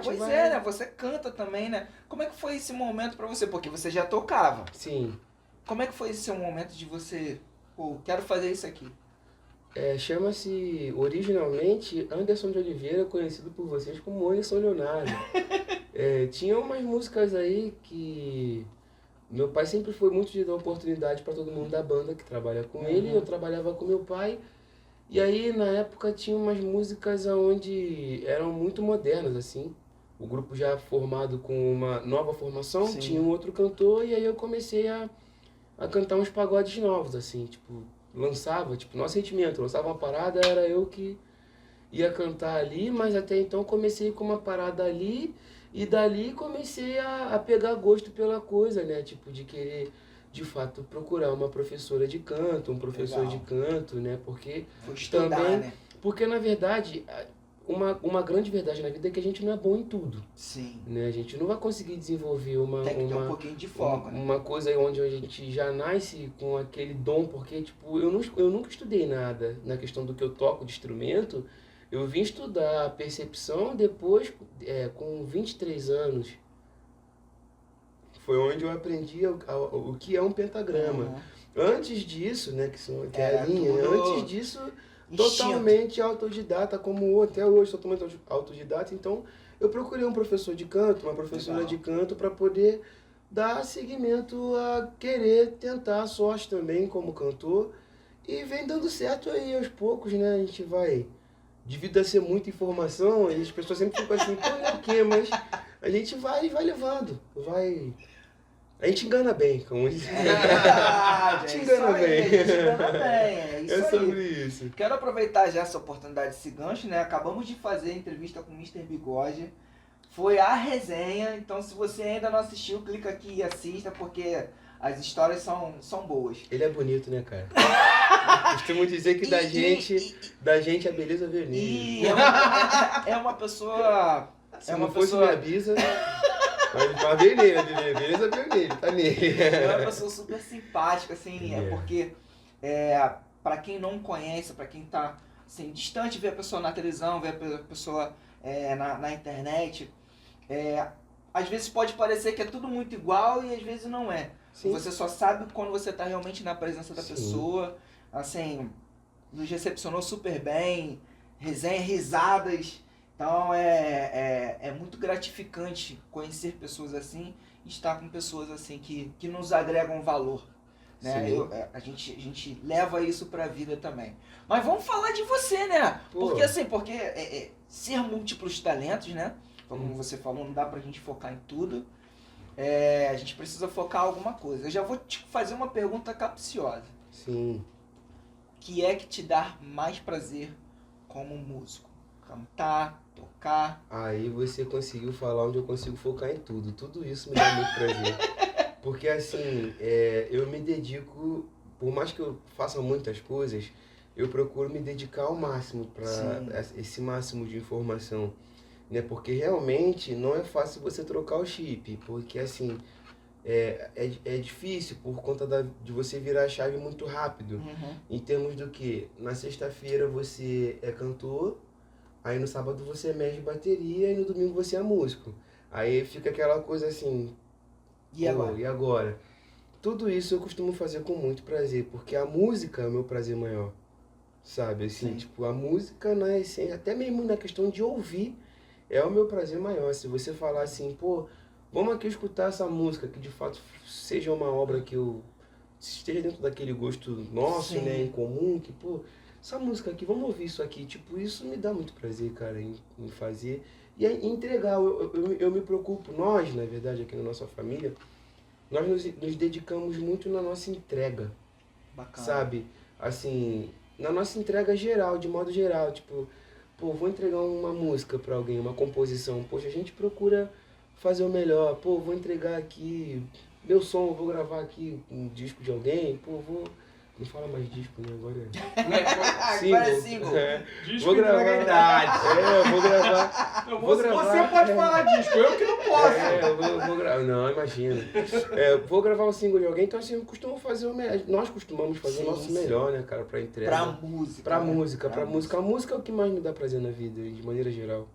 gente pois vai... é, né? Você canta também, né? Como é que foi esse momento pra você? Porque você já tocava. Sim. Como é que foi esse seu momento de você, pô, quero fazer isso aqui? Chama-se originalmente Anderson de Oliveira, conhecido por vocês como Anderson Leonardo. Tinha umas músicas aí que meu pai sempre foi muito de dar oportunidade para todo mundo da banda que trabalha com ele, eu trabalhava com meu pai. E aí na época tinha umas músicas onde eram muito modernas assim. O grupo já formado com uma nova formação, Sim. tinha um outro cantor e aí eu comecei a cantar uns pagodes novos assim, tipo, lançava, tipo, nosso sentimento, lançava uma parada, era eu que ia cantar ali, mas até então comecei com uma parada ali e dali comecei a pegar gosto pela coisa, né? Tipo, de querer, de fato, procurar uma professora de canto, um professor Legal. de canto, né? Porque Vou estudar, também, né? porque na verdade, uma grande verdade na vida é que a gente não é bom em tudo, Sim. né? A gente não vai conseguir desenvolver Tem que ter um pouquinho de foco, né? uma coisa aí onde a gente já nasce com aquele dom, porque, tipo, eu nunca estudei nada na questão do que eu toco de instrumento. Eu vim estudar percepção depois, com 23 anos. Foi onde eu aprendi o que é um pentagrama. Uhum. Antes disso, né, que é Era a linha, tudo antes disso, instinto. totalmente autodidata, como até hoje, totalmente autodidata. Então, eu procurei um professor de canto, uma professora Legal. de canto, para poder dar seguimento a querer tentar a sorte também como cantor. E vem dando certo aí aos poucos, né? A gente vai... Devido a ser muita informação, as pessoas sempre ficam assim, pô, é o quê? Mas a gente vai levando, vai... A gente engana bem, como diz. É verdade, Te é engana isso aí, bem. a gente engana bem, é isso É sobre aí. isso. Quero aproveitar já essa oportunidade, esse gancho, né? Acabamos de fazer a entrevista com o Mr. Bigode. Foi a resenha, então se você ainda não assistiu, clica aqui e assista, porque as histórias são boas. Ele é bonito, né, cara? Costumo dizer que da gente a beleza veio nele. E é uma pessoa... Se não fosse minha bisa, mas veio nele, a beleza veio nele, tá nele. É uma pessoa super simpática, assim, É. porque pra quem não conhece, pra quem tá assim, distante, vê a pessoa na televisão, vê a pessoa na internet, às vezes pode parecer que é tudo muito igual e às vezes não é. Sim. Você só sabe quando você tá realmente na presença da Sim. pessoa, assim, nos recepcionou super bem, resenha, risadas. Então é muito gratificante conhecer pessoas assim e estar com pessoas assim que nos agregam valor. Né? Sim. A gente leva isso pra vida também. Mas vamos falar de você, né? Pô. Porque assim, ser múltiplos talentos, né? Como você falou, não dá pra gente focar em tudo. A gente precisa focar em alguma coisa. Eu já vou te fazer uma pergunta capciosa. Sim. O que é que te dá mais prazer como músico? Cantar, tocar? Aí você conseguiu falar onde eu consigo focar em tudo. Tudo isso me dá muito prazer. Porque assim, eu me dedico, por mais que eu faça muitas coisas, eu procuro me dedicar ao máximo para esse máximo de informação. Né? Porque realmente não é fácil você trocar o chip, porque assim, é difícil por conta de você virar a chave muito rápido. Uhum. Em termos do que? Na sexta-feira você é cantor, aí no sábado você mexe bateria e no domingo você é músico. Aí fica aquela coisa assim, E agora? e agora? Tudo isso eu costumo fazer com muito prazer, porque a música é o meu prazer maior, sabe? Assim, Sim. tipo, a música na essência, até mesmo na questão de ouvir, é o meu prazer maior. Se você falar assim, pô, vamos aqui escutar essa música, que de fato seja uma obra que eu esteja dentro daquele gosto nosso, Sim. né, em comum, que, pô, essa música aqui, vamos ouvir isso aqui. Tipo, isso me dá muito prazer, cara, em fazer e em entregar. Eu me preocupo, nós, na verdade, aqui na nossa família, nós nos dedicamos muito na nossa entrega, Bacana. sabe? Assim, na nossa entrega geral, de modo geral, tipo, pô, vou entregar uma música pra alguém, uma composição, poxa, a gente procura fazer o melhor, pô, vou entregar aqui meu som, vou gravar aqui um disco de alguém, pô, vou... Não fala mais disco, né? Agora Agora é single. Disco Vou gravar. entrega a idade. Vou gravar. Vou gravar. Você pode falar disco, eu que não posso. Vou gravar. Não, imagina. Vou gravar um single de alguém, então assim, eu costumo fazer o melhor. Nós costumamos fazer o nosso melhor, né, cara, pra entrega. Pra música. Pra né? música. A música é o que mais me dá prazer na vida, de maneira geral.